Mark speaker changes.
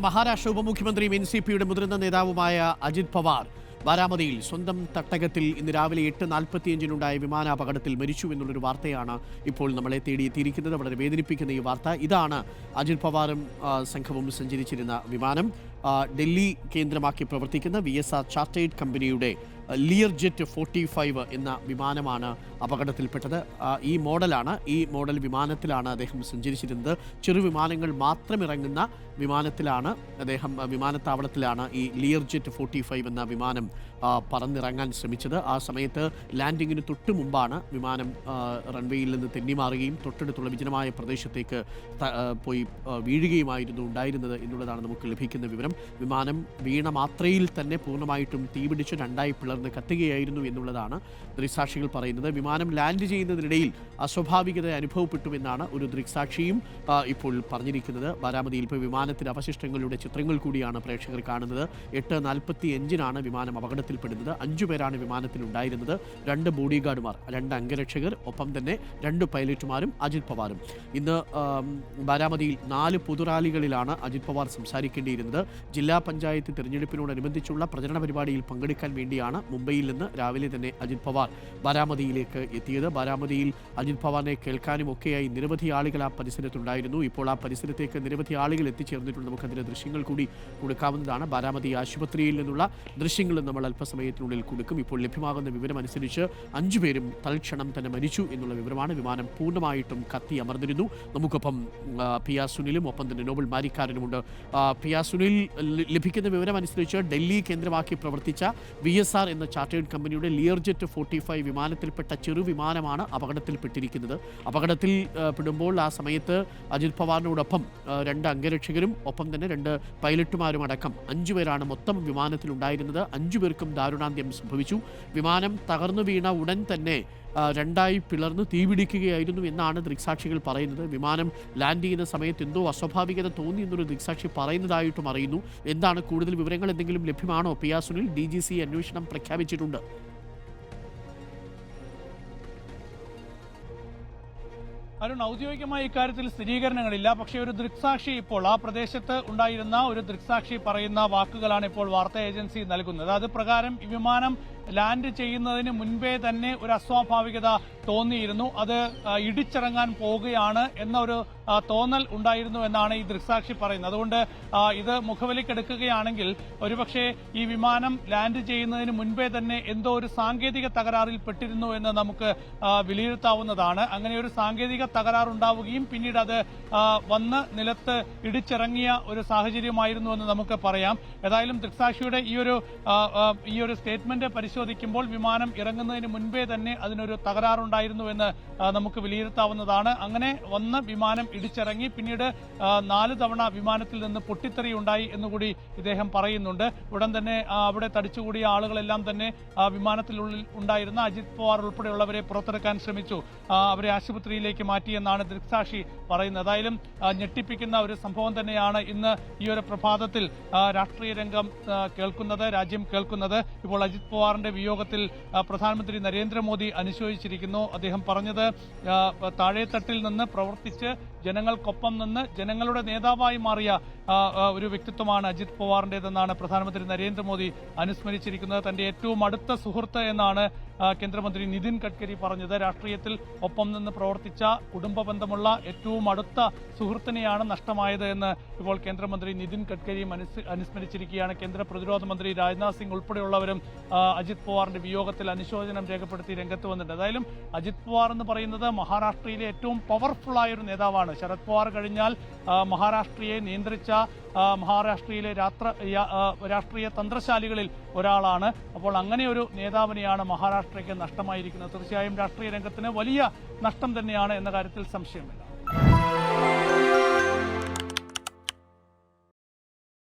Speaker 1: മഹാരാഷ്ട്ര ഉപമുഖ്യമന്ത്രി എൻസിപിയുടെ മുതിർന്ന നേതാവുമായ അജിത് പവാർ ബാരാമതിയിൽ സ്വന്തം തട്ടകത്തിൽ ഇന്ന് രാവിലെ 8:45 വിമാനാപകടത്തിൽ മരിച്ചു എന്നുള്ളൊരു വാർത്തയാണ് ഇപ്പോൾ നമ്മളെ തേടിയെത്തിയിരിക്കുന്നത്. വളരെ വേദനിപ്പിക്കുന്ന ഈ വാർത്ത. ഇതാണ് അജിത് പവാറും സംഘവും സഞ്ചരിച്ചിരുന്ന വിമാനം. ഡൽഹി കേന്ദ്രമാക്കി പ്രവർത്തിക്കുന്ന VSR ചാർട്ടേഡ് കമ്പനിയുടെ ലിയർ ജെറ്റ് 45 എന്ന വിമാനമാണ് അപകടത്തിൽപ്പെട്ടത്. ഈ മോഡൽ വിമാനത്തിലാണ് അദ്ദേഹം സഞ്ചരിച്ചിരുന്നത്. ചെറുവിമാനങ്ങൾ മാത്രം ഇറങ്ങുന്ന വിമാനത്തിലാണ് അദ്ദേഹം വിമാനത്താവളത്തിലാണ് ഈ ലിയർ ജെറ്റ് 45 എന്ന വിമാനം പറന്നിറങ്ങാൻ ശ്രമിച്ചത്. ആ സമയത്ത് ലാൻഡിങ്ങിന് തൊട്ട് മുമ്പാണ് വിമാനം റൺവേയിൽ നിന്ന് തെന്നിമാറുകയും തൊട്ടടുത്തുള്ള വിജനമായ പ്രദേശത്തേക്ക് പോയി വീഴുകയുമായിരുന്നു ഉണ്ടായിരുന്നത് എന്നുള്ളതാണ് നമുക്ക് ലഭിക്കുന്ന വിവരം. വിമാനം വീണ മാത്രയിൽ തന്നെ പൂർണ്ണമായിട്ടും തീപിടിച്ച് രണ്ടായി പിളർന്ന് കത്തുകയായിരുന്നു എന്നുള്ളതാണ് ദൃക്സാക്ഷികൾ പറയുന്നത്. വിമാനം ലാൻഡ് ചെയ്യുന്നതിനിടയിൽ അസ്വാഭാവികത അനുഭവപ്പെട്ടുവെന്നാണ് ഒരു ദൃക്സാക്ഷിയും ഇപ്പോൾ പറഞ്ഞിരിക്കുന്നത്. ബാരാമതിയിൽ ഇപ്പോൾ വിമാനത്തിൻ്റെ അവശിഷ്ടങ്ങളുടെ ചിത്രങ്ങൾ കൂടിയാണ് പ്രേക്ഷകർ കാണുന്നത്. 8:45 വിമാനം അപകടത്തിൽപ്പെടുന്നത്. 5 പേരാണ് വിമാനത്തിലുണ്ടായിരുന്നത്. 2 ബോഡി ഗാർഡുമാർ, 2 അംഗരക്ഷകർ, ഒപ്പം തന്നെ 2 പൈലറ്റുമാരും അജിത് പവാറും. ഇന്ന് ബാരാമതിയിൽ 4 പൊതുറാലികളിലാണ് അജിത് പവാർ സംസാരിക്കേണ്ടിയിരുന്നത്. ജില്ലാ പഞ്ചായത്ത് തിരഞ്ഞെടുപ്പിനോടനുബന്ധിച്ചുള്ള പ്രചരണ പരിപാടിയിൽ പങ്കെടുക്കാൻ വേണ്ടിയാണ് മുംബൈയിൽ നിന്ന് രാവിലെ തന്നെ അജിത് പവാർ ബാരാമതിയിലേക്ക് എത്തിയത്. ബാരാമതിയിൽ അജിത് പവാറിനെ കേൾക്കാനും ഒക്കെയായി നിരവധി ആളുകൾ ആ പരിസരത്തുണ്ടായിരുന്നു. ഇപ്പോൾ ആ പരിസരത്തേക്ക് നിരവധി ആളുകൾ എത്തിച്ചേർന്നിട്ടുണ്ട്. നമുക്കതിൻ്റെ ദൃശ്യങ്ങൾ കൂടി കൊടുക്കാവുന്നതാണ്. ബാരാമതി ആശുപത്രിയിൽ നിന്നുള്ള ദൃശ്യങ്ങൾ നമ്മൾ അല്പസമയത്തിനുള്ളിൽ കൊടുക്കും. ഇപ്പോൾ ലഭ്യമാകുന്ന വിവരമനുസരിച്ച് 5 പേരും തൽക്ഷണം തന്നെ മരിച്ചു എന്നുള്ള വിവരമാണ്. വിമാനം പൂർണ്ണമായിട്ടും കത്തി അമർന്നിരുന്നു. നമുക്കൊപ്പം PR സുനിലും ഒപ്പം തന്നെ നോബൽ മാരിക്കാരനുമുണ്ട്. PR സുനിൽ, ലഭിക്കുന്ന വിവരമനുസരിച്ച് ഡൽഹി കേന്ദ്രമാക്കി പ്രവർത്തിച്ച VSR എന്ന ചാർട്ടേഡ് കമ്പനിയുടെ ലിയർ ജെറ്റ് 45 വിമാനത്തിൽപ്പെട്ട ചെറുവിമാനമാണ് അപകടത്തിൽപ്പെട്ടിരിക്കുന്നത്. അപകടത്തിൽ പെടുമ്പോൾ ആ സമയത്ത് അജിത് പവാറിനോടൊപ്പം 2 അംഗരക്ഷകരും ഒപ്പം തന്നെ 2 പൈലറ്റുമാരും അടക്കം 5 പേരാണ് മൊത്തം വിമാനത്തിലുണ്ടായിരുന്നത്. 5 പേർക്കും ദാരുണാന്ത്യം സംഭവിച്ചു. വിമാനം തകർന്നു വീണ ഉടൻ തന്നെ 2ആയി പിളർന്ന് തീപിടിക്കുകയായിരുന്നു എന്നാണ് ദൃക്സാക്ഷികൾ പറയുന്നത്. വിമാനം ലാൻഡ് ചെയ്യുന്ന സമയത്ത് എന്തോ അസ്വാഭാവികത തോന്നി എന്നൊരു ദൃക്സാക്ഷി പറയുന്നതായിട്ടും അറിയുന്നു. എന്താണ് കൂടുതൽ വിവരങ്ങൾ, എന്തെങ്കിലും ലഭ്യമാണോ? PR സുനിൽ, DGC അന്വേഷണം പ്രഖ്യാപിച്ചിട്ടുണ്ട്.
Speaker 2: അരുൺ, ഔദ്യോഗികമായ ഇക്കാര്യത്തിൽ സ്ഥിരീകരണങ്ങളില്ല. പക്ഷേ ഒരു ദൃക്സാക്ഷി, ഇപ്പോൾ ആ പ്രദേശത്ത് ഉണ്ടായിരുന്ന ഒരു ദൃക്സാക്ഷി പറയുന്ന വാക്കുകളാണ് ഇപ്പോൾ വാർത്താ ഏജൻസി നൽകുന്നത്. അത് പ്രകാരം ഈ വിമാനം ലാൻഡ് ചെയ്യുന്നതിന് മുൻപേ തന്നെ ഒരു അസ്വാഭാവികത തോന്നിയിരുന്നു. അത് ഇടിച്ചിറങ്ങാൻ പോവുകയാണ് എന്ന ഒരു തോന്നൽ ഉണ്ടായിരുന്നു എന്നാണ് ഈ ദൃക്സാക്ഷി പറയുന്നത്. അതുകൊണ്ട് ഇത് മുഖവിലക്കെടുക്കുകയാണെങ്കിൽ ഒരുപക്ഷെ ഈ വിമാനം ലാൻഡ് ചെയ്യുന്നതിന് മുൻപേ തന്നെ എന്തോ ഒരു സാങ്കേതിക തകരാറിൽ പെട്ടിരുന്നു എന്ന് നമുക്ക് വിലയിരുത്താവുന്നതാണ്. അങ്ങനെ ഒരു സാങ്കേതിക തകരാറുണ്ടാവുകയും പിന്നീട് അത് വന്ന് നിലത്ത് ഇടിച്ചിറങ്ങിയ ഒരു സാഹചര്യമായിരുന്നു എന്ന് നമുക്ക് പറയാം. ഏതായാലും ദൃക്സാക്ഷിയുടെ ഈ ഒരു സ്റ്റേറ്റ്മെന്റ് പരിശോധിക്കുമ്പോൾ വിമാനം ഇറങ്ങുന്നതിന് മുൻപേ തന്നെ അതിനൊരു തകരാറുണ്ടായിരുന്നു എന്ന് നമുക്ക് വിലയിരുത്താവുന്നതാണ്. അങ്ങനെ വന്ന് വിമാനം ഇടിച്ചിറങ്ങി പിന്നീട് 4 തവണ വിമാനത്തിൽ നിന്ന് പൊട്ടിത്തെറി ഉണ്ടായി എന്നുകൂടി ഇദ്ദേഹം പറയുന്നുണ്ട്. ഉടൻ തന്നെ അവിടെ തടിച്ചുകൂടിയ ആളുകളെല്ലാം തന്നെ വിമാനത്തിനുള്ളിൽ ഉണ്ടായിരുന്ന അജിത് പവാർ ഉൾപ്പെടെയുള്ളവരെ പുറത്തെടുക്കാൻ ശ്രമിച്ചു. അവരെ ആശുപത്രിയിലേക്ക് മാറ്റിയെന്നാണ് ദൃക്സാക്ഷി പറയുന്നത്. ഏതായാലും ഞെട്ടിപ്പിക്കുന്ന ഒരു സംഭവം തന്നെയാണ് ഇന്ന് ഈ ഒരു പ്രഭാതത്തിൽ രാഷ്ട്രീയ രംഗം രാജ്യം കേൾക്കുന്നത്. ഇപ്പോൾ അജിത് പവാറിന്റെ വിയോഗത്തിൽ പ്രധാനമന്ത്രി നരേന്ദ്രമോദി അനുശോചിച്ചിരിക്കുന്നു. അദ്ദേഹം പറഞ്ഞത് താഴെത്തട്ടിൽ നിന്ന് പ്രവർത്തിച്ച് ജനങ്ങൾക്കൊപ്പം നിന്ന് ജനങ്ങളുടെ നേതാവായി മാറിയ ഒരു വ്യക്തിത്വമാണ് അജിത് പവാറിന്റേതെന്നാണ് പ്രധാനമന്ത്രി നരേന്ദ്രമോദി അനുസ്മരിച്ചിരിക്കുന്നത്. തന്റെ ഏറ്റവും അടുത്ത സുഹൃത്ത് എന്നാണ് കേന്ദ്രമന്ത്രി നിതിൻ ഗഡ്കരി പറഞ്ഞത്. രാഷ്ട്രീയത്തിൽ ഒപ്പം നിന്ന് പ്രവർത്തിച്ച, കുടുംബ ബന്ധമുള്ള ഏറ്റവും അടുത്ത സുഹൃത്തിനെയാണ് നഷ്ടമായത് എന്ന് ഇപ്പോൾ കേന്ദ്രമന്ത്രി നിതിൻ ഗഡ്കരിയും അനുസ്മരിച്ചിരിക്കുകയാണ്. കേന്ദ്ര പ്രതിരോധ മന്ത്രി രാജ്നാഥ് സിംഗ് ഉൾപ്പെടെയുള്ളവരും അജിത് പവാറിന്റെ വിയോഗത്തിൽ അനുശോചനം രേഖപ്പെടുത്തി രംഗത്ത് വന്നിട്ടുണ്ട്. ഏതായാലും അജിത് പവാർ എന്ന് പറയുന്നത് മഹാരാഷ്ട്രയിലെ ഏറ്റവും പവർഫുള്ളായ ഒരു നേതാവാണ്. ശരത് പവാർ കഴിഞ്ഞാൽ മഹാരാഷ്ട്രയെ നിയന്ത്രിച്ച മഹാരാഷ്ട്രയിലെ രാഷ്ട്രീയ തന്ത്രശാലികളിൽ ഒരാളാണ്. അപ്പോൾ അങ്ങനെ ഒരു നേതാവിനെയാണ് മഹാരാഷ്ട്രയ്ക്ക് നഷ്ടമായിരിക്കുന്നത്. തീർച്ചയായും രാഷ്ട്രീയ രംഗത്തിന് വലിയ നഷ്ടം തന്നെയാണ് എന്ന കാര്യത്തിൽ സംശയമില്ല.